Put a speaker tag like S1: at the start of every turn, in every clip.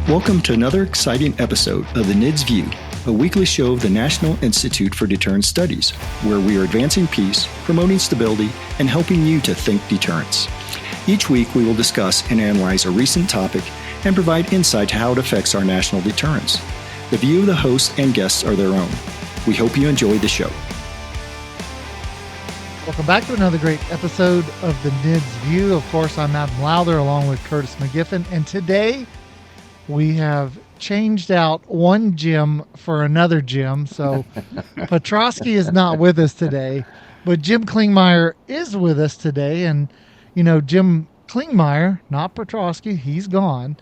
S1: Welcome to another exciting episode of the NIDS View, a weekly show of the National Institute for Deterrence Studies, where we are advancing peace, promoting stability, and helping you to think deterrence. Each week, we will discuss and analyze a recent topic and provide insight to how it affects our national deterrence. The view of the hosts and guests are their own. We hope you enjoy the show.
S2: Welcome back to another great episode of the NIDS View. Of course, I'm Adam Lowther along with Curtis McGiffin, and today we have changed out one Jim for another Jim. So Petrosky is not with us today, but Jim Klingmeyer is with us today. And, you know, Jim Klingmeyer, not Petrosky, he's gone,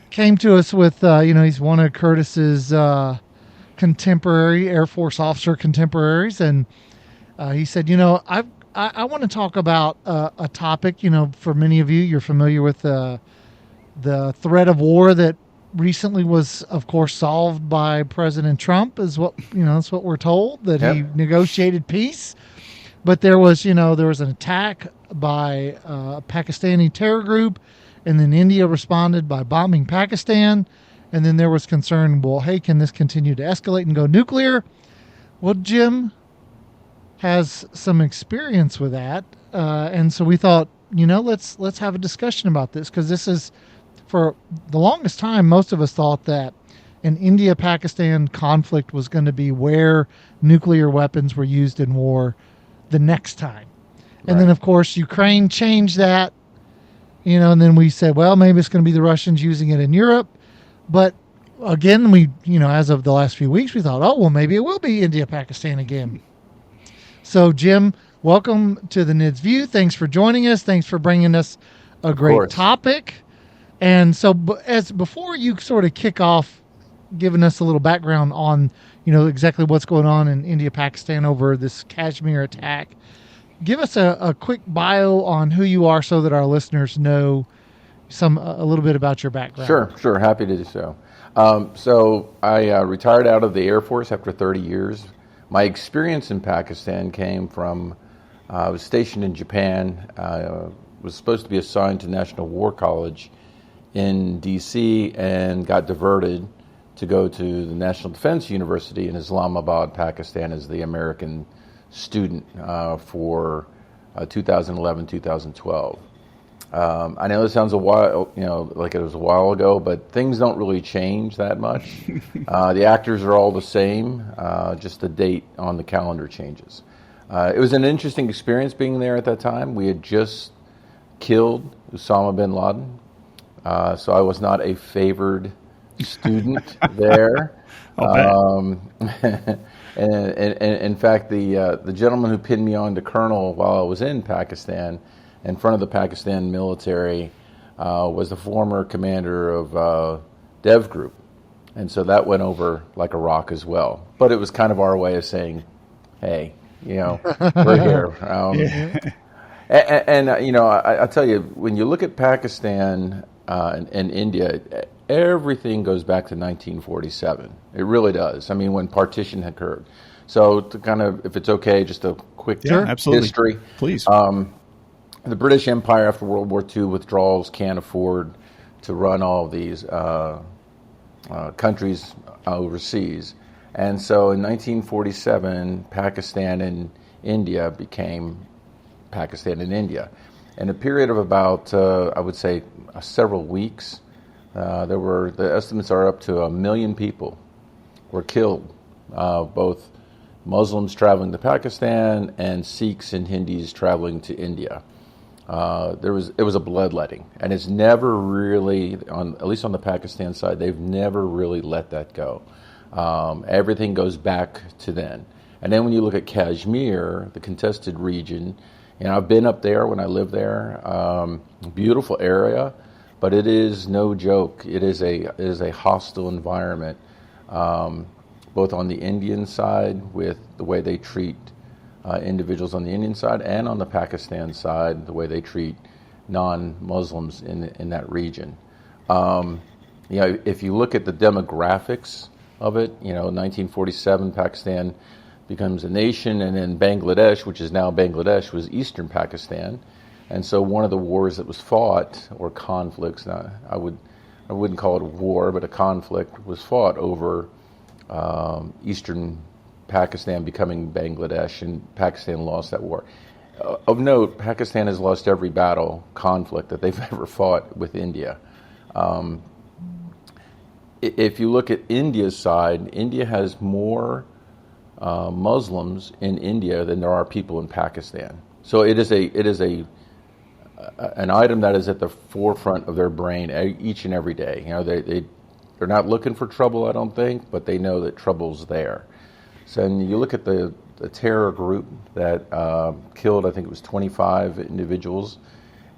S2: came to us with, he's one of Curtis's contemporary Air Force officer contemporaries. And he said, I want to talk about a topic, for many of you, you're familiar with the threat of war that recently was, of course, solved by President Trump is what, that's what we're told, that he negotiated peace. But there was an attack by a Pakistani terror group, and then India responded by bombing Pakistan. And then there was concern, well, hey, can this continue to escalate and go nuclear? Well, Jim has some experience with that. And so we thought, let's have a discussion about this, because this is, for the longest time, most of us thought that an India-Pakistan conflict was going to be where nuclear weapons were used in war the next time. Right. And then, of course, Ukraine changed that, and then we said, well, maybe it's going to be the Russians using it in Europe. But again, we, as of the last few weeks, we thought, oh, well, maybe it will be India-Pakistan again. So, Jim, welcome to the NIDS View. Thanks for joining us. Thanks for bringing us a great topic. And so before you sort of kick off giving us a little background on, exactly what's going on in India, Pakistan over this Kashmir attack, give us a quick bio on who you are so that our listeners know a little bit about your background.
S3: Sure. Happy to do so. So I retired out of the Air Force after 30 years. My experience in Pakistan came from, I was stationed in Japan, was supposed to be assigned to National War College in D.C. and got diverted to go to the National Defense University in Islamabad, Pakistan, as the American student for 2011-2012. I know this sounds a while, like it was a while ago, but things don't really change that much. The actors are all the same, just the date on the calendar changes. It was an interesting experience being there at that time. We had just killed Osama bin Laden. So I was not a favored student there. And in fact, the gentleman who pinned me on to colonel while I was in Pakistan, in front of the Pakistan military, was the former commander of Dev Group. And so that went over like a rock as well. But it was kind of our way of saying, hey, we're here. And I tell you, when you look at Pakistan and India, everything goes back to 1947. It really does. I mean, when partition occurred. So to kind of, if it's okay, just a quick history.
S1: Please.
S3: The British Empire after World War II withdrawals can't afford to run all of these countries overseas. And so in 1947, Pakistan and India became Pakistan and India. In a period of about, I would say, several weeks, the estimates are up to 1 million people were killed, both Muslims traveling to Pakistan and Sikhs and Hindus traveling to India. It was a bloodletting, and it's never really, at least on the Pakistan side, they've never really let that go. Everything goes back to then. And then when you look at Kashmir, the contested region, I've been up there when I lived there. Beautiful area, but it is no joke. It is a hostile environment, both on the Indian side with the way they treat individuals on the Indian side, and on the Pakistan side, the way they treat non-Muslims in that region. If you look at the demographics of it, 1947, Pakistan becomes a nation, and then Bangladesh, which is now Bangladesh, was eastern Pakistan. And so one of the wars that was fought, or conflicts, I I wouldn't call it a war, but a conflict was fought over eastern Pakistan becoming Bangladesh, and Pakistan lost that war. Of note, Pakistan has lost every conflict that they've ever fought with India. If you look at India's side, India has more Muslims in India than there are people in Pakistan. So it is an item that is at the forefront of their brain each and every day. You know, they're not looking for trouble, I don't think, but they know that trouble's there. So when you look at the terror group that killed, I think it was 25 individuals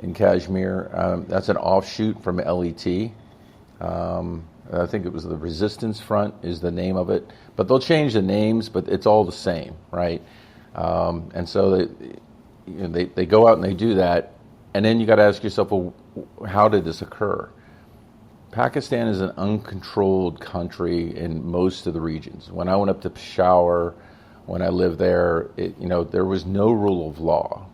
S3: in Kashmir. That's an offshoot from LET. I think it was the Resistance Front is the name of it. But they'll change the names, but it's all the same, right? And so they go out and they do that. And then you got to ask yourself, well, how did this occur? Pakistan is an uncontrolled country in most of the regions. When I went up to Peshawar, when I lived there, there was no rule of law.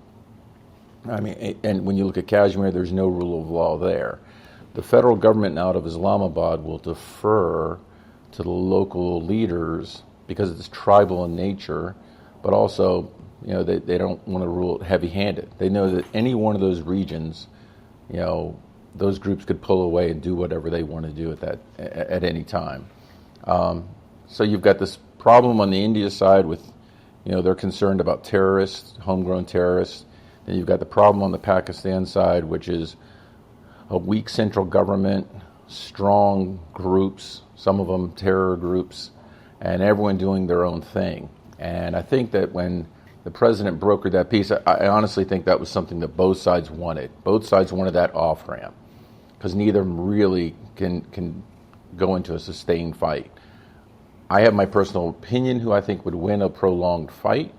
S3: I mean, and when you look at Kashmir, there's no rule of law there. The federal government out of Islamabad will defer to the local leaders because it's tribal in nature, but also, they don't want to rule it heavy-handed. They know that any one of those regions, those groups could pull away and do whatever they want to do at any time. So you've got this problem on the India side with, they're concerned about terrorists, homegrown terrorists. Then you've got the problem on the Pakistan side, which is a weak central government, strong groups, some of them terror groups, and everyone doing their own thing. And I think that when the president brokered that peace, I honestly think that was something that both sides wanted. Both sides wanted that off-ramp, because neither of them really can go into a sustained fight. I have my personal opinion who I think would win a prolonged fight,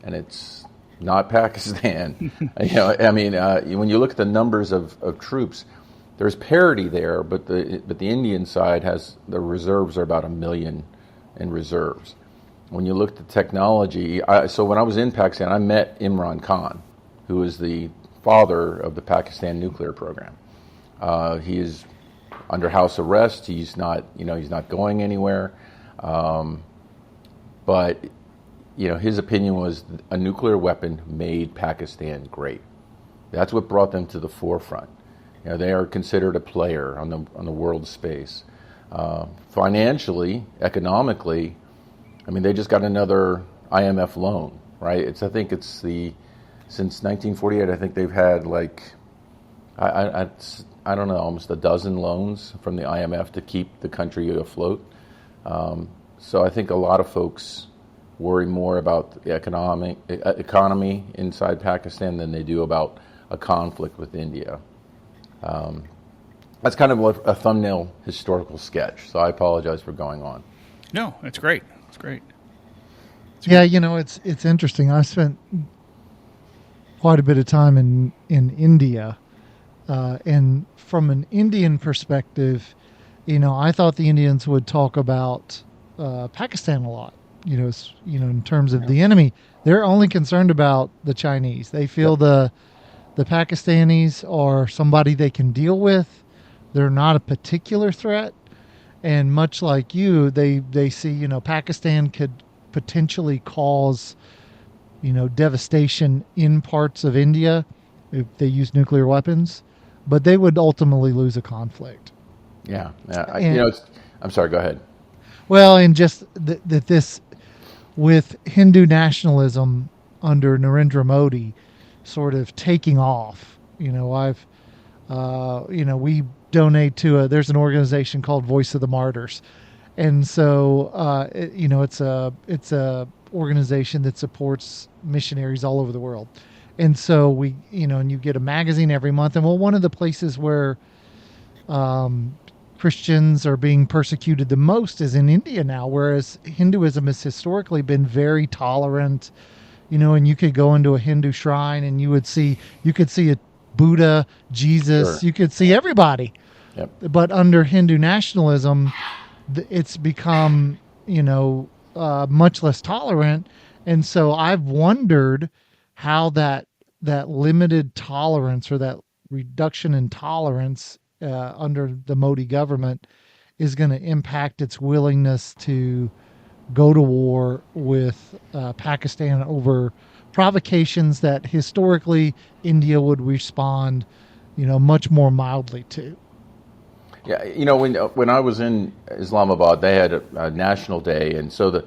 S3: and it's not Pakistan. When you look at the numbers of troops, there's parity there, but the Indian side has the reserves are about 1 million in reserves. When you look at the technology, so when I was in Pakistan, I met Imran Khan, who is the father of the Pakistan nuclear program. He is under house arrest. He's not going anywhere. But his opinion was a nuclear weapon made Pakistan great. That's what brought them to the forefront. They are considered a player on the world space. Financially, economically, they just got another IMF loan, right? Since 1948, I think they've had I don't know, almost a dozen loans from the IMF to keep the country afloat. So I think a lot of folks worry more about the economy inside Pakistan than they do about a conflict with India. That's kind of a thumbnail historical sketch, so I apologize for going on.
S4: No, it's great. It's great.
S2: It's interesting. I spent quite a bit of time in India, and from an Indian perspective, I thought the Indians would talk about Pakistan a lot. In terms of the enemy, they're only concerned about the Chinese. They feel the Pakistanis are somebody they can deal with. They're not a particular threat, and much like you, they see Pakistan could potentially cause devastation in parts of India if they use nuclear weapons, but they would ultimately lose a conflict.
S3: Yeah. I'm sorry. Go ahead.
S2: Well, and just that this with Hindu nationalism under Narendra Modi sort of taking off. We donate to there's an organization called Voice of the Martyrs, and so it's a organization that supports missionaries all over the world, and so we and you get a magazine every month, and one of the places where Christians are being persecuted the most is in India now, whereas Hinduism has historically been very tolerant, and you could go into a Hindu shrine and you could see a Buddha, Jesus, sure. You could see everybody.
S3: Yep.
S2: But under Hindu nationalism, it's become, much less tolerant. And so I've wondered how that limited tolerance or that reduction in tolerance under the Modi government is going to impact its willingness to go to war with Pakistan over provocations that historically India would respond, much more mildly to.
S3: Yeah, when I was in Islamabad, they had a national day, and so the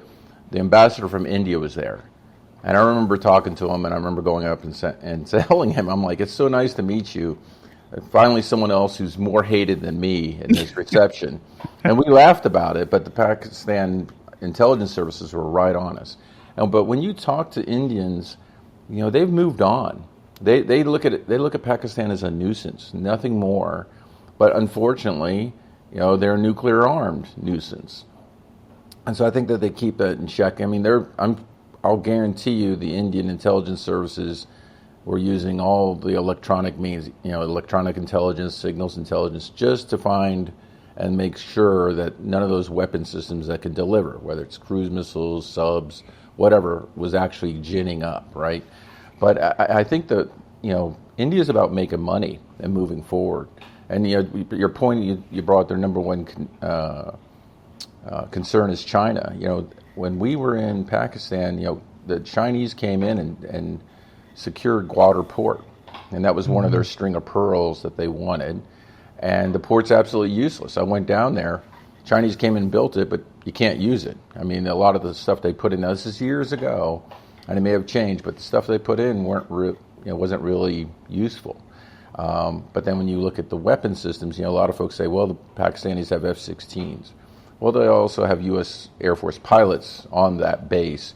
S3: ambassador from India was there. And I remember talking to him, and I remember going up and telling him, I'm like, it's so nice to meet you. Finally, someone else who's more hated than me in this reception. And we laughed about it, but the Pakistan intelligence services were right on us. But when you talk to Indians, they've moved on. They look at Pakistan as a nuisance, nothing more. But unfortunately, they're a nuclear armed nuisance. And so I think that they keep that in check. I mean, I'll guarantee you the Indian intelligence services were using all the electronic means, electronic intelligence, signals intelligence, just to find and make sure that none of those weapon systems that can deliver, whether it's cruise missiles, subs, whatever, was actually ginning up, right? But I think that, India's about making money and moving forward. And your point, you brought their number one concern is China. When we were in Pakistan, the Chinese came in and secured Gwadar Port, and that was one of their string of pearls that they wanted. And the port's absolutely useless. I went down there. Chinese came and built it, but you can't use it. I mean, a lot of the stuff they put in. Now, this is years ago, and it may have changed, but the stuff they put in wasn't really useful. But then when you look at the weapon systems, a lot of folks say, well, the Pakistanis have F-16s. Well, they also have U.S. Air Force pilots on that base.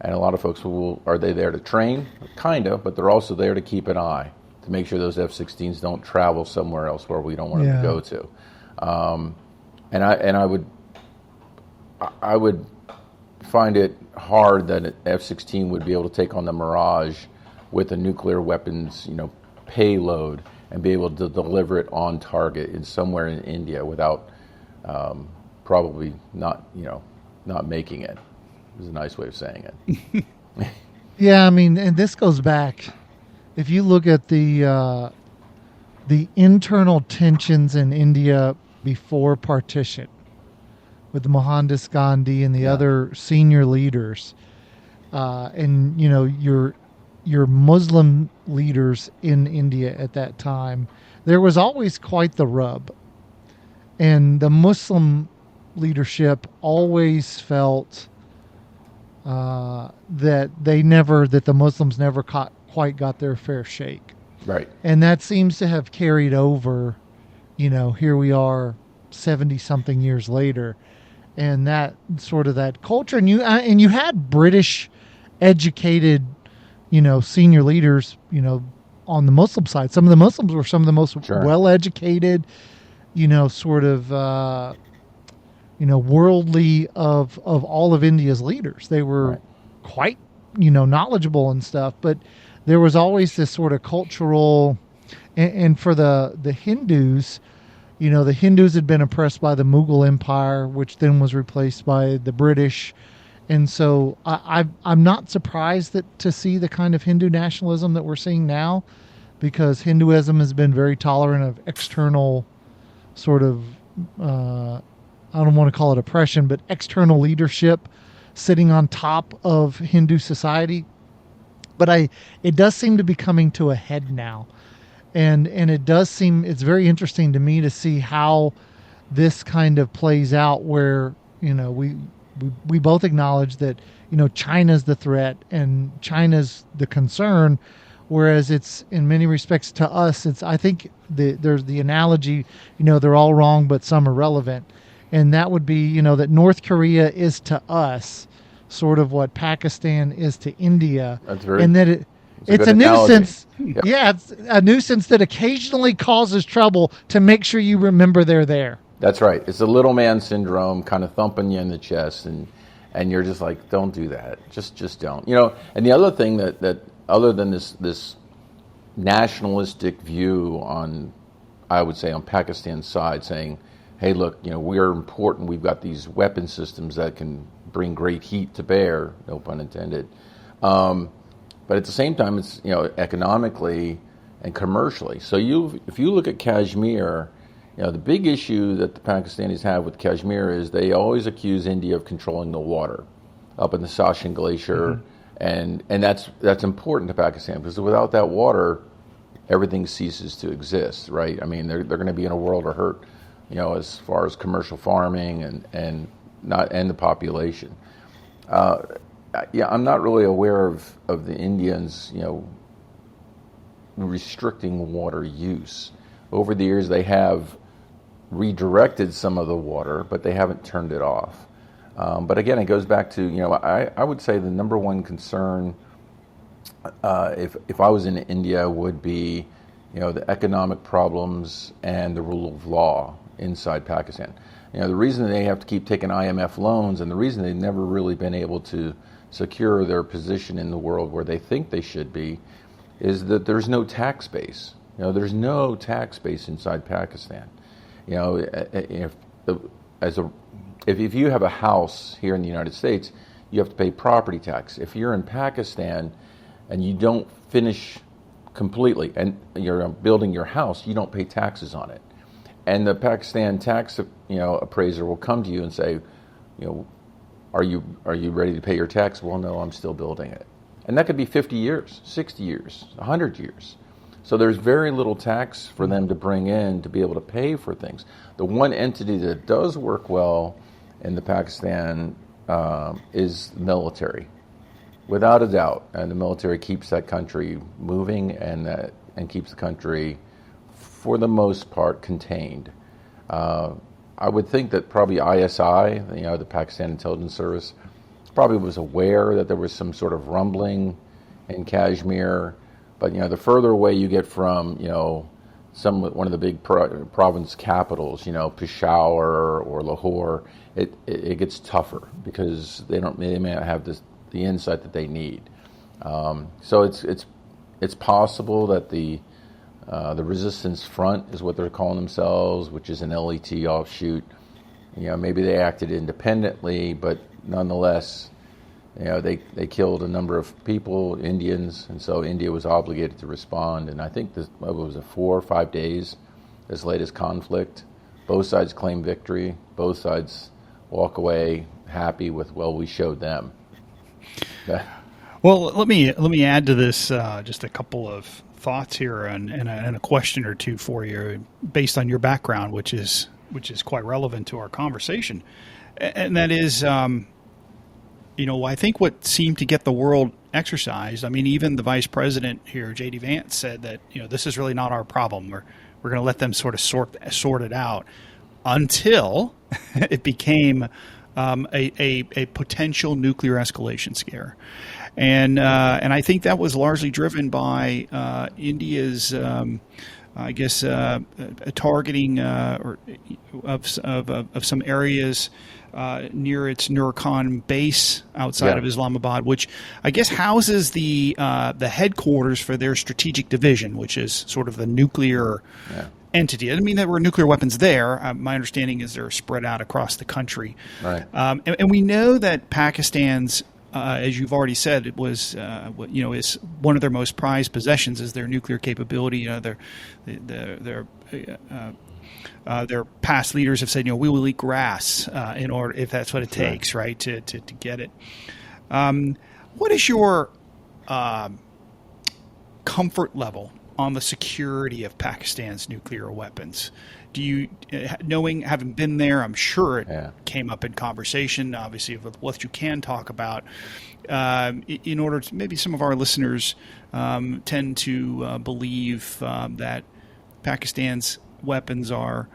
S3: And a lot of folks are they there to train? Kind of, but they're also there to keep an eye, to make sure those F-16s don't travel somewhere else where we don't want them to go to. And I would find it hard that an F-16 would be able to take on the Mirage with a nuclear weapons, payload and be able to deliver it on target in somewhere in India without probably not making it. Is a nice way of saying it.
S2: Yeah, I mean, and this goes back. If you look at the internal tensions in India before partition, with Mohandas Gandhi and the other senior leaders, and your Muslim leaders in India at that time, there was always quite the rub, and the Muslim leadership always felt that the Muslims never quite got their fair shake.
S3: Right.
S2: And that seems to have carried over, here we are 70 something years later, and that sort of that culture. And you had British educated, senior leaders, on the Muslim side. Some of the Muslims were some of the most well-educated, sort of, worldly of all of India's leaders. They were quite, knowledgeable and stuff, but there was always this sort of cultural, and for the Hindus, the Hindus had been oppressed by the Mughal Empire, which then was replaced by the British. And so I'm not surprised to see the kind of Hindu nationalism that we're seeing now, because Hinduism has been very tolerant of external sort of, I don't want to call it oppression, but external leadership sitting on top of Hindu society. But it does seem to be coming to a head now. And it's very interesting to me to see how this kind of plays out, where, we both acknowledge that, China's the threat and China's the concern, whereas it's in many respects to us, I think there's the analogy, they're all wrong, but some are relevant. And that would be, that North Korea is to us sort of what Pakistan is to India.
S3: That's very,
S2: and that it's a nuisance. Yep. Yeah, it's a nuisance that occasionally causes trouble to make sure you remember they're there.
S3: That's right. It's the little man syndrome, kind of thumping you in the chest, and you're just like, don't do that. Just don't. And the other thing that other than this nationalistic view on, I would say, on Pakistan's side, saying, hey, look, we're important. We've got these weapon systems that can bring great heat to bear, no pun intended. But at the same time, it's economically and commercially. So if you look at Kashmir, The big issue that the Pakistanis have with Kashmir is they always accuse India of controlling the water up in the Sachin Glacier, and that's important to Pakistan because without that water, everything ceases to exist, right? I mean, they're going to be in a world of hurt, as far as commercial farming and the population. I'm not really aware of the Indians, restricting water use. Over the years, they have redirected some of the water, but they haven't turned it off. But again, it goes back to, I would say the number one concern, if I was in India, would be, the economic problems and the rule of law inside Pakistan. The reason they have to keep taking IMF loans and the reason they've never really been able to secure their position in the world where they think they should be is that there's no tax base. There's no tax base inside Pakistan. If you have a house here in the United States, you have to pay property tax. If you're in Pakistan and you don't finish completely and you're building your house, you don't pay taxes on it. And the Pakistan tax, appraiser will come to you and say, are you ready to pay your tax? Well, no, I'm still building it. And that could be 50 years, 60 years, 100 years. So there's very little tax for them to bring in to be able to pay for things. The one entity that does work well in the Pakistan is the military, without a doubt. And the military keeps that country moving and keeps the country, for the most part, contained. I would think that probably ISI, the Pakistan Intelligence Service, probably was aware that there was some sort of rumbling in Kashmir. But the further away you get from one of the big province capitals, Peshawar or Lahore, it gets tougher because they may not have the insight that they need. So it's possible that the Resistance Front is what they're calling themselves, which is an LET offshoot. Maybe they acted independently, but nonetheless, they killed a number of people, Indians, and so India was obligated to respond. And I think this was 4 or 5 days, this latest conflict. Both sides claim victory. Both sides walk away happy with, we showed them.
S4: Well, let me add to this just a couple of thoughts here and a question or two for you based on your background, which is quite relevant to our conversation, and that is. I think what seemed to get the world exercised, even the vice president here, J.D. Vance, said that, this is really not our problem. We're going to let them sort of sort it out until it became a potential nuclear escalation scare. And I think that was largely driven by India's, targeting of some areas near its Nurkan base outside of Islamabad, which I guess houses the headquarters for their strategic division, which is sort of the nuclear entity. I mean, there were nuclear weapons there. My understanding is they're spread out across the country.
S3: Right.
S4: And we know that Pakistan's, as you've already said, it was, is one of their most prized possessions is their nuclear capability. Their past leaders have said, we will eat grass in order, if that's what it takes, right, to get it. What is your comfort level on the security of Pakistan's nuclear weapons? Do you, having been there, I'm sure it came up in conversation, obviously, with what you can talk about, in order to, maybe some of our listeners tend to believe that Pakistan's weapons are,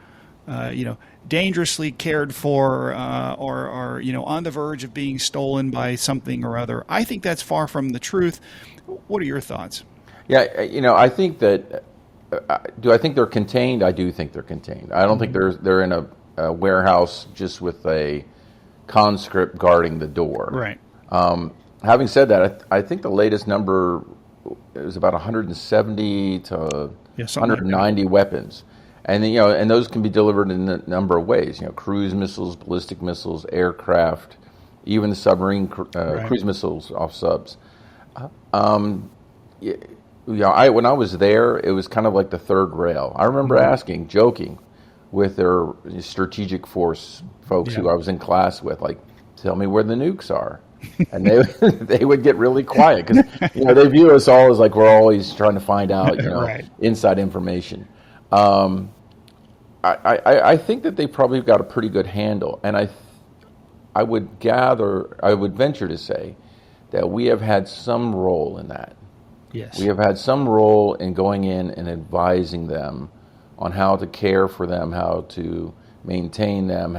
S4: dangerously cared for, or on the verge of being stolen by something or other. I think that's far from the truth. What are your thoughts?
S3: Yeah, I think that. Do I think they're contained? I do think they're contained. I don't think they're in a warehouse just with a conscript guarding the door.
S4: Right.
S3: Having said that, I think the latest number is about 170 to 190 weapons. And and those can be delivered in a number of ways. Cruise missiles, ballistic missiles, aircraft, even submarine cruise missiles off subs. When I was there, it was kind of like the third rail. I remember asking, joking, with their strategic force folks who I was in class with, like, tell me where the nukes are. And they would get really quiet because they view us all as like we're always trying to find out
S4: Right.
S3: inside information. I think that they probably got a pretty good handle, and I would venture to say that we have had some role in that.
S4: Yes.
S3: We have had some role in going in and advising them on how to care for them, how to maintain them,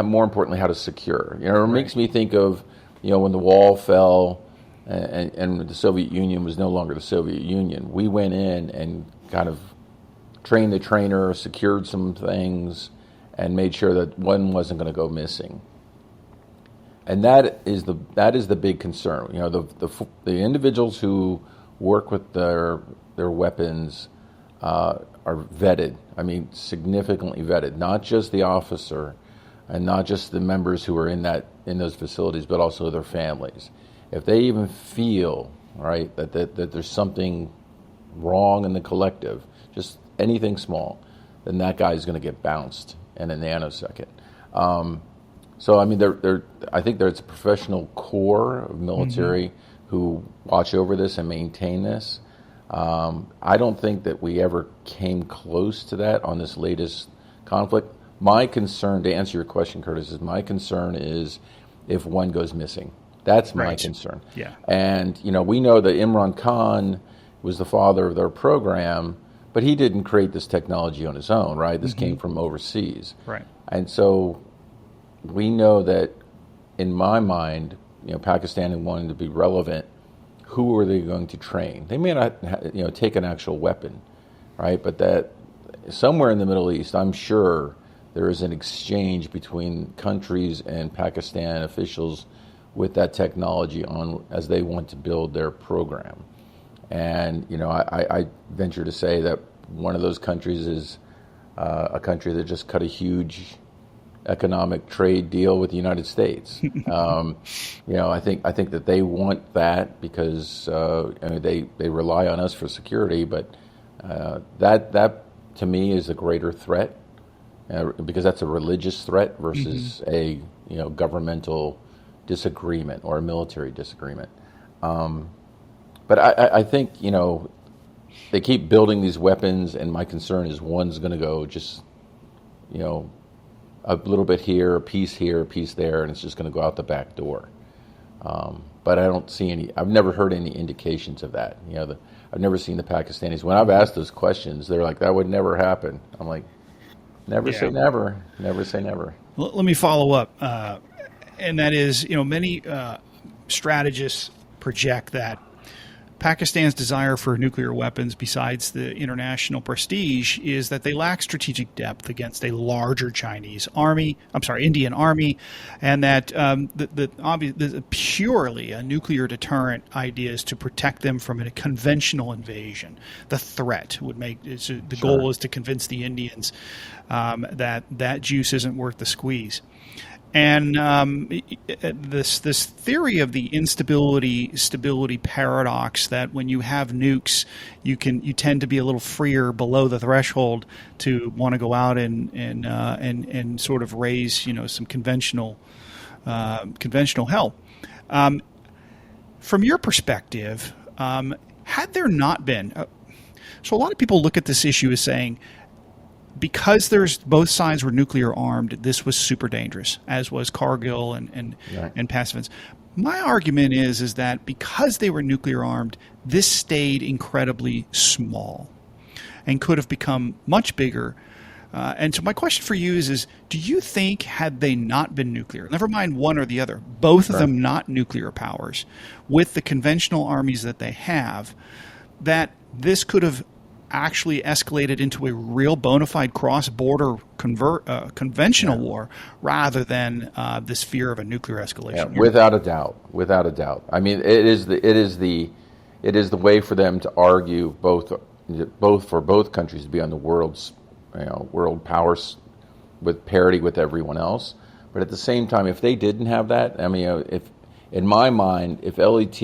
S3: more importantly, how to secure. It makes me think of, when the wall fell and the Soviet Union was no longer the Soviet Union. We went in and kind of trained the trainer, secured some things, and made sure that one wasn't going to go missing. And that is the big concern. The individuals who work with their weapons are vetted. I mean, significantly vetted. Not just the officer, and not just the members who are in those facilities, but also their families. If they even feel that there's something wrong in the collective, just anything small, then that guy is going to get bounced in a nanosecond. So I mean, I think there's a professional core of military who watch over this and maintain this. I don't think that we ever came close to that on this latest conflict. My concern, to answer your question, Curtis, is if one goes missing. That's my concern.
S4: Yeah.
S3: And we know that Imran Khan was the father of their program, but he didn't create this technology on his own, right? This came from overseas.
S4: Right.
S3: And so we know that, in my mind, Pakistan wanting to be relevant, who are they going to train? They may not, take an actual weapon, right? But that somewhere in the Middle East, I'm sure there is an exchange between countries and Pakistan officials with that technology as they want to build their program. And I venture to say that one of those countries is a country that just cut a huge economic trade deal with the United States. I think that they want that because they rely on us for security, but that to me is a greater threat because that's a religious threat versus a governmental disagreement or a military disagreement. But I think they keep building these weapons, and my concern is one's going to go just a little bit here, a piece there, and it's just going to go out the back door. But I don't see any. I've never heard any indications of that. I've never seen the Pakistanis. When I've asked those questions, they're like, "That would never happen." I'm like, "Never say never. Never say never."
S4: Let me follow up, and that is, many strategists project that Pakistan's desire for nuclear weapons, besides the international prestige, is that they lack strategic depth against a larger Indian army, and that the purely a nuclear deterrent idea is to protect them from a conventional invasion. The threat would the goal is to convince the Indians that juice isn't worth the squeeze. And this theory of the stability paradox, that when you have nukes, you tend to be a little freer below the threshold to want to go out and sort of raise some conventional hell. From your perspective, had there not been, so a lot of people look at this issue as saying, because both sides were nuclear armed, this was super dangerous, as was Kargil and past events. My argument is that because they were nuclear armed, this stayed incredibly small and could have become much bigger. And so my question for you is do you think, had they not been nuclear, never mind one or the other, both of them not nuclear powers, with the conventional armies that they have, that this could have actually escalated into a real bona fide cross-border conventional war rather than this fear of a nuclear escalation?
S3: Yeah, without a doubt. I mean, it is the way for them to argue both for both countries to be on the world powers with parity with everyone else. But at the same time, if they didn't have that, I mean, if in my mind, if LET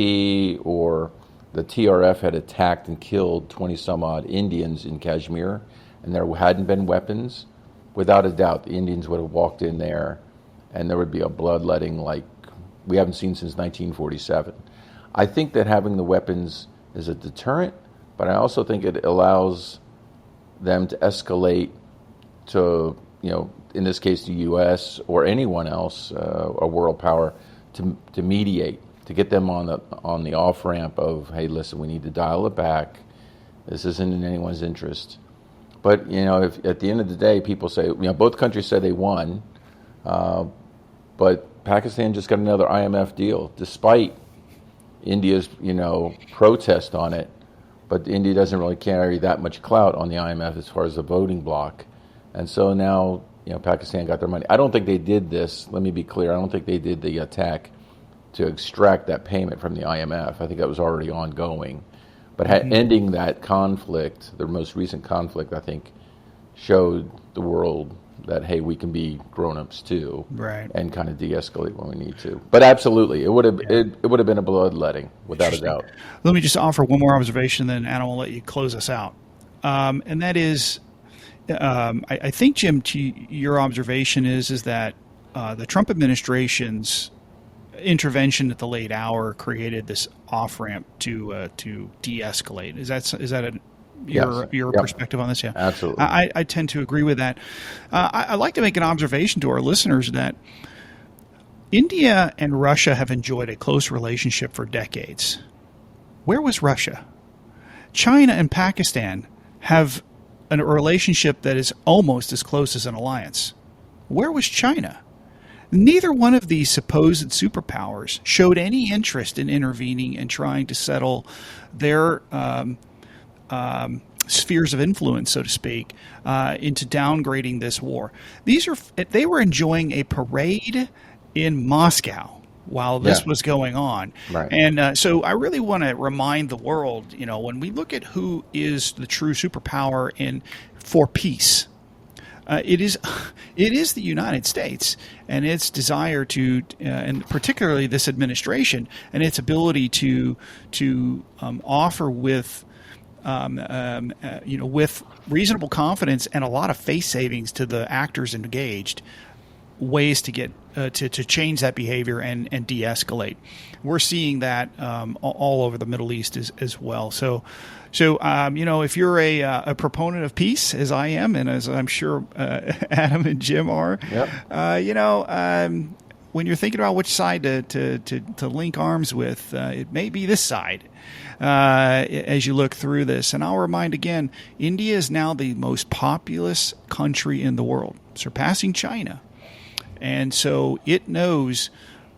S3: or the TRF had attacked and killed 20 some odd Indians in Kashmir, and there hadn't been weapons, without a doubt, the Indians would have walked in there, and there would be a bloodletting like we haven't seen since 1947. I think that having the weapons is a deterrent, but I also think it allows them to escalate to, in this case, the U.S. or anyone else, a world power, to mediate, to get them on the off ramp of, hey, listen, we need to dial it back. This isn't in anyone's interest. But if at the end of the day, people say, both countries say they won, but Pakistan just got another IMF deal, despite India's protest on it. But India doesn't really carry that much clout on the IMF as far as the voting bloc, and so now Pakistan got their money. I don't think they did this. Let me be clear. I don't think they did the attack to extract that payment from the IMF. I think that was already ongoing. But ending that conflict, the most recent conflict, I think, showed the world that, hey, we can be grown-ups too,
S4: right,
S3: and kind of de-escalate when we need to. But absolutely, it would have been a bloodletting, without a doubt.
S4: Let me just offer one more observation, then Adam will let you close us out. And that is, I think, Jim, your observation is that the Trump administration's intervention at the late hour created this off ramp to de-escalate. Is that your perspective on this? Yeah,
S3: absolutely.
S4: I tend to agree with that. I like to make an observation to our listeners that India and Russia have enjoyed a close relationship for decades. Where was Russia? China and Pakistan have a relationship that is almost as close as an alliance. Where was China? Neither one of these supposed superpowers showed any interest in intervening and trying to settle their spheres of influence, so to speak, into downgrading this war. They were enjoying a parade in Moscow while this was going on.
S3: Right.
S4: And so I really want to remind the world, when we look at who is the true superpower for peace, it is the United States and its desire to, and particularly this administration and its ability to offer with reasonable confidence and a lot of face savings to the actors engaged, ways to get to change that behavior and de-escalate. We're seeing that all over the Middle East as well. So if you're a proponent of peace, as I am, and as I'm sure Adam and Jim are, when you're thinking about which side to link arms with, it may be this side as you look through this. And I'll remind again, India is now the most populous country in the world, surpassing China. And so it knows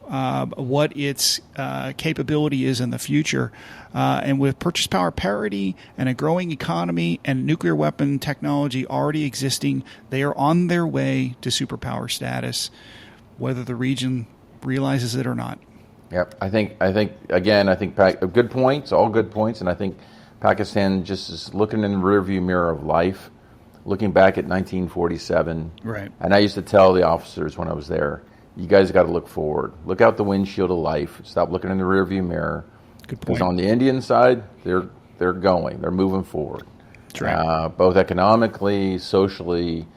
S4: what its capability is in the future. And with purchase power parity and a growing economy and nuclear weapon technology already existing, they are on their way to superpower status, whether the region realizes it or not.
S3: Yep. I think good points, all good points. And I think Pakistan just is looking in the rearview mirror of life, looking back at 1947.
S4: Right.
S3: And I used to tell the officers when I was there, you guys got to look forward. Look out the windshield of life. Stop looking in the rearview mirror.
S4: Good point.
S3: Because on the Indian side, they're going. They're moving forward.
S4: That's right.
S3: Both economically, socially,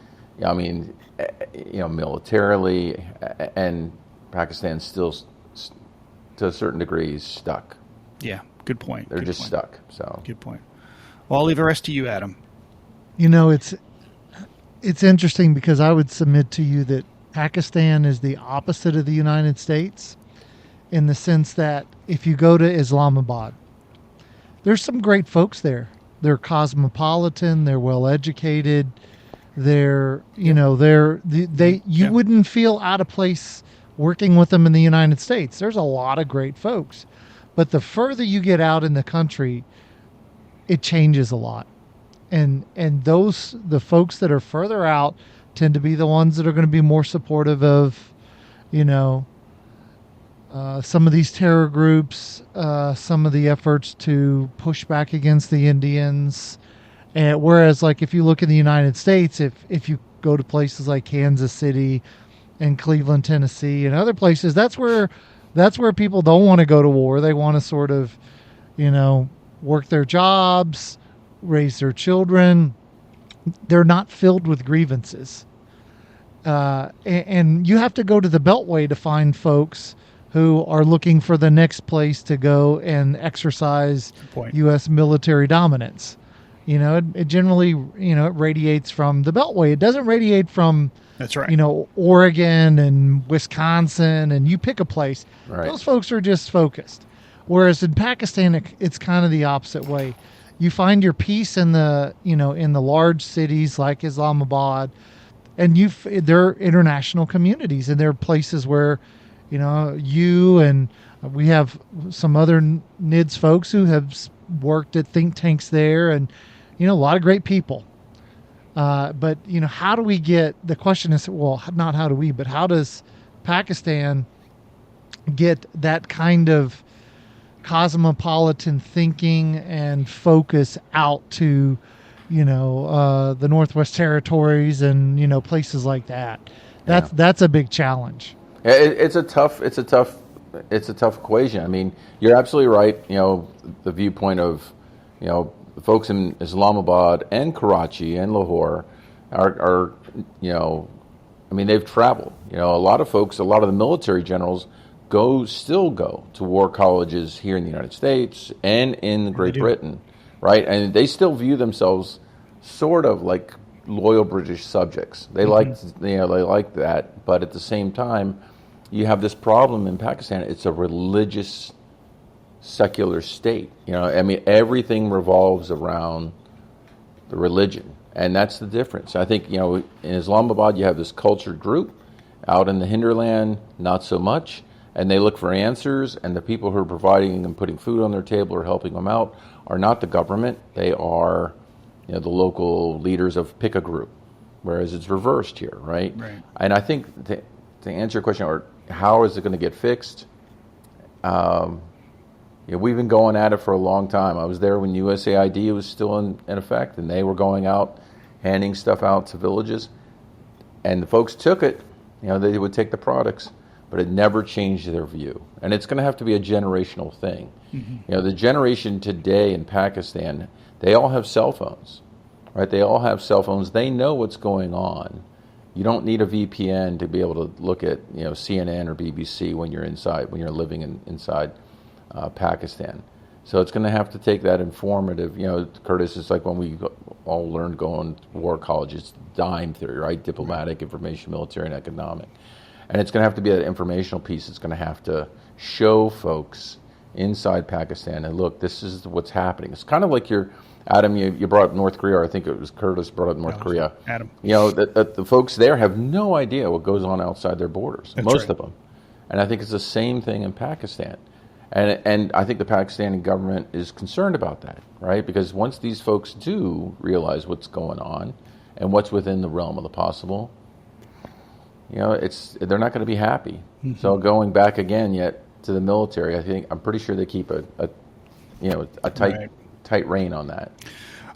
S3: militarily, and Pakistan's still, to a certain degree, stuck.
S4: Yeah, good point.
S3: They're just stuck. So
S4: good point. Well, I'll leave the rest to you, Adam.
S2: It's interesting because I would submit to you that Pakistan is the opposite of the United States in the sense that if you go to Islamabad, there's some great folks there. They're cosmopolitan. They're well educated. You wouldn't feel out of place working with them in the United States. There's a lot of great folks, but the further you get out in the country, it changes a lot. And the folks that are further out tend to be the ones that are going to be more supportive of, some of these terror groups, some of the efforts to push back against the Indians. And whereas, like, if you look in the United States, if you go to places like Kansas City and Cleveland, Tennessee, and other places, that's where people don't want to go to war. They want to sort of, work their jobs, raise their children, they're not filled with grievances. And you have to go to the Beltway to find folks who are looking for the next place to go and exercise U.S. military dominance. It generally, it radiates from the Beltway. It doesn't radiate from,
S4: that's right,
S2: Oregon and Wisconsin, and you pick a place.
S3: Right.
S2: Those folks are just focused. Whereas in Pakistan, it's kind of the opposite way. You find your peace in the, in the large cities like Islamabad, and they're international communities, and they're places where, you and we have some other NIDS folks who have worked at think tanks there, and a lot of great people. But how do we the question is, well, not how do we, but how does Pakistan get that kind of cosmopolitan thinking and focus out to the Northwest Territories and places like that? That's a big challenge.
S3: It's a tough equation. I mean, you're absolutely right. The viewpoint of the folks in Islamabad and Karachi and Lahore are they've traveled. A lot of folks, a lot of the military generals still go to war colleges here in the United States and in Great Britain, right? And they still view themselves sort of like loyal British subjects. They like that, but at the same time, you have this problem in Pakistan. It's a religious, secular state. Everything revolves around the religion, and that's the difference. I think in Islamabad you have this cultured group. Out in the hinterland, not so much. And they look for answers, and the people who are providing and putting food on their table or helping them out are not the government. They are, the local leaders of pick a group, whereas it's reversed here, right?
S4: Right.
S3: And I think to answer your question, or how is it going to get fixed? We've been going at it for a long time. I was there when USAID was still in effect, and they were going out, handing stuff out to villages, and the folks took it. They would take the products, but it never changed their view. And it's going to have to be a generational thing. Mm-hmm. The generation today in Pakistan, they all have cell phones, right? They all have cell phones. They know what's going on. You don't need a VPN to be able to look at CNN or BBC when you're living inside Pakistan. So it's going to have to take that informative. Curtis, it's like when we all learned going to war college. It's DIME theory, right? Diplomatic, information, military, and economic. And it's going to have to be an informational piece. It's going to have to show folks inside Pakistan, and look, this is what's happening. It's kind of like Adam, you brought up North Korea, or I think it was Curtis brought up North Korea.
S4: Adam.
S3: That the folks there have no idea what goes on outside their borders,
S4: That's
S3: most
S4: right.
S3: of them. And I think it's the same thing in Pakistan. And I think the Pakistani government is concerned about that, right? Because once these folks do realize what's going on and what's within the realm of the possible, they're not going to be happy. Mm-hmm. So going back again yet to the military, I'm pretty sure they keep a tight rein on that.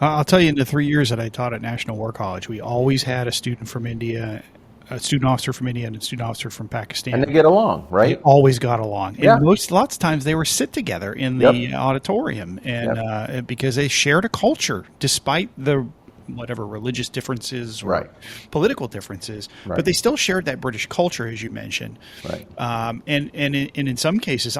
S4: I'll tell you, in the 3 years that I taught at National War College, we always had a student from India, a student officer from India, and a student officer from Pakistan.
S3: And they get along, right?
S4: They always got along.
S3: Yeah.
S4: And lots of times they were sit together in the auditorium, and because they shared a culture, despite the whatever religious differences or political differences, but they still shared that British culture, as you mentioned.
S3: Right.
S4: And in some cases,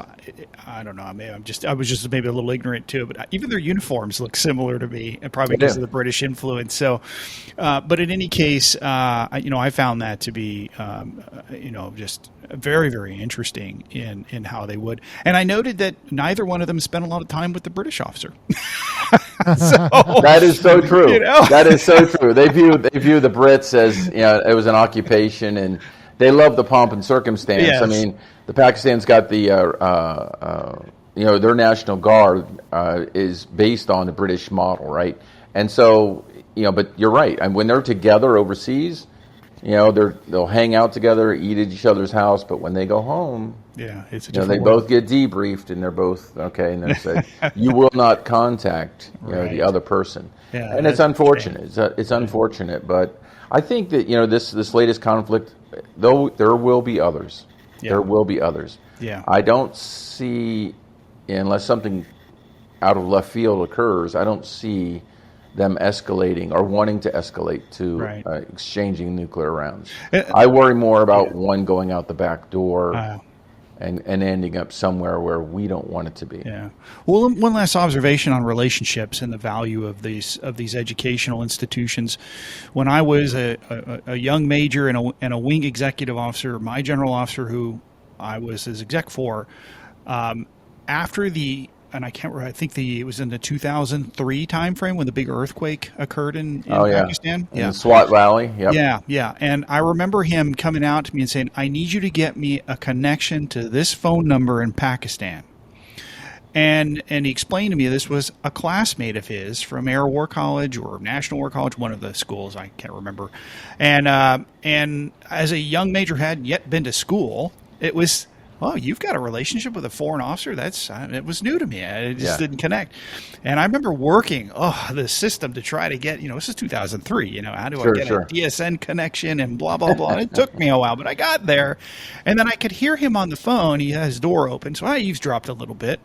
S4: I don't know. I was just maybe a little ignorant too. But even their uniforms look similar to me, and probably because of the British influence. So, but in any case, I found that to be just very, very interesting in how they would. And I noted that neither one of them spent a lot of time with the British officer.
S3: That is so true. That is so true. They view the Brits as it was an occupation, and they love the pomp and circumstance.
S4: Yes.
S3: I mean, the Pakistan's got the their National Guard is based on the British model, right? And so but you're right. And when they're together overseas, they'll hang out together, eat at each other's house, but when they go home,
S4: it's a
S3: they both get debriefed, and they're both okay, and they say you will not contact the other person, and it's unfortunate. It's unfortunate, but I think that this latest conflict, though there will be others, there will be others.
S4: Yeah,
S3: I don't see, unless something out of left field occurs, I don't see them escalating or wanting to escalate to
S4: Right.
S3: exchanging nuclear rounds. I worry more about one going out the back door and ending up somewhere where we don't want it to be.
S4: Yeah. Well, one last observation on relationships and the value of these educational institutions. When I was a young major and a wing executive officer, my general officer, who I was his exec for, after and I can't remember, I think it was in the 2003 timeframe when the big earthquake occurred in Pakistan.
S3: In the Swat Valley. Yep.
S4: Yeah. And I remember him coming out to me and saying, I need you to get me a connection to this phone number in Pakistan. And he explained to me this was a classmate of his from Air War College or National War College, one of the schools, I can't remember. And as a young major hadn't yet been to school, it was, oh, you've got a relationship with a foreign officer? It was new to me. I just didn't connect. And I remember working the system to try to get, this is 2003, how do I get a DSN connection and blah, blah, blah. And it took me a while, but I got there. And then I could hear him on the phone. He had his door open, so I eavesdropped a little bit.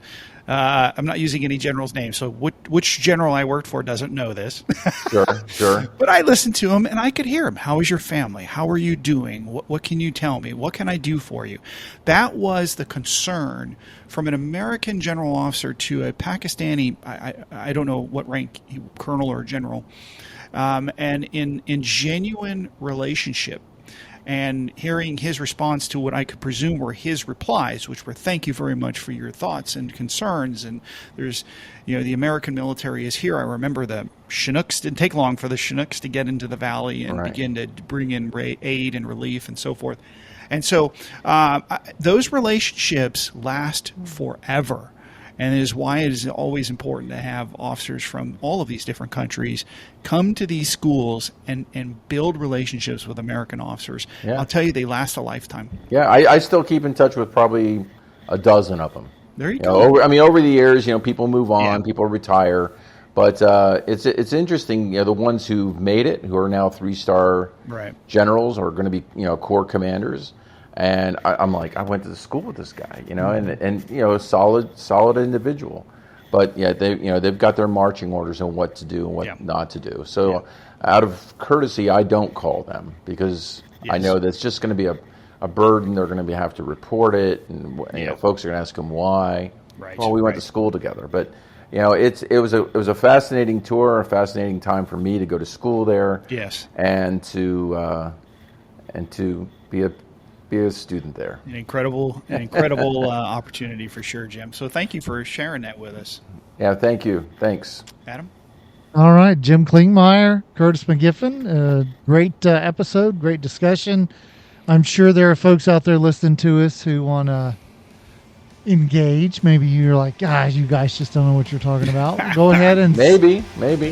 S4: I'm not using any general's name, so which general I worked for doesn't know this.
S3: Sure.
S4: But I listened to him, and I could hear him. How is your family? How are you doing? What can you tell me? What can I do for you? That was the concern from an American general officer to a Pakistani, I don't know what rank, colonel or general, and in genuine relationship. And hearing his response to what I could presume were his replies, which were, thank you very much for your thoughts and concerns. And there's, the American military is here. I remember the Chinooks didn't take long for the Chinooks to get into the valley and begin to bring in aid and relief and so forth. And so those relationships last forever. And it is why it is always important to have officers from all of these different countries come to these schools and build relationships with American officers. Yeah. I'll tell you, they last a lifetime.
S3: Yeah, I still keep in touch with probably a dozen of them.
S4: There you go.
S3: Over the years, people move on, people retire. But it's interesting, the ones who've made it, who are now 3-star generals or going to be, corps commanders. And I'm like, I went to school with this guy, and a solid individual, but they've got their marching orders on what to do and what not to do. So out of courtesy, I don't call them because I know that's just going to be a burden. They're going to have to report it, and folks are going to ask them why.
S4: Right.
S3: Well, we went to school together, but it was a fascinating tour, a fascinating time for me to go to school there.
S4: Yes,
S3: and to be a student there.
S4: An incredible opportunity for sure, Jim. So thank you for sharing that with us.
S3: Yeah, thank you. Thanks.
S4: Adam?
S2: All right, Jim Klingmeyer, Curtis McGiffin. Great episode, great discussion. I'm sure there are folks out there listening to us who want to engage. Maybe you're like, you guys just don't know what you're talking about. Go ahead and
S3: maybe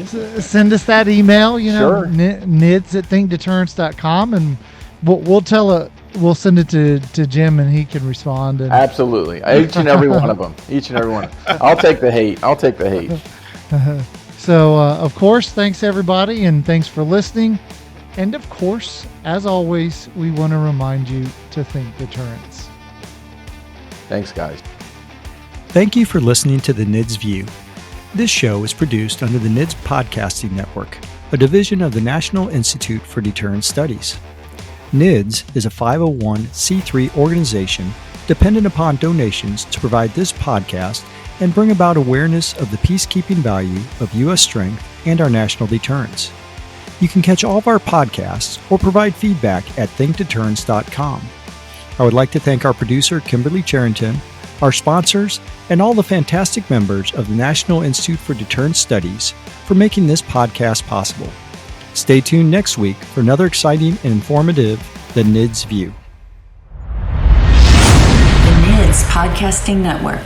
S2: send us that email,
S3: sure.
S2: nids@thinkdeterrence.com, and we'll send it to Jim, and he can respond.
S3: Absolutely. Each and every one of them. I'll take the hate.
S2: So, of course, thanks, everybody, and thanks for listening. And, of course, as always, we want to remind you to think deterrence.
S3: Thanks, guys.
S1: Thank you for listening to the NIDS View. This show is produced under the NIDS Podcasting Network, a division of the National Institute for Deterrence Studies. NIDS is a 501c3 organization dependent upon donations to provide this podcast and bring about awareness of the peacekeeping value of U.S. strength and our national deterrence. You can catch all of our podcasts or provide feedback at thinkdeterrence.com. I would like to thank our producer, Kimberly Charrington, our sponsors, and all the fantastic members of the National Institute for Deterrence Studies for making this podcast possible. Stay tuned next week for another exciting and informative The NIDS View.
S5: The NIDS Podcasting Network.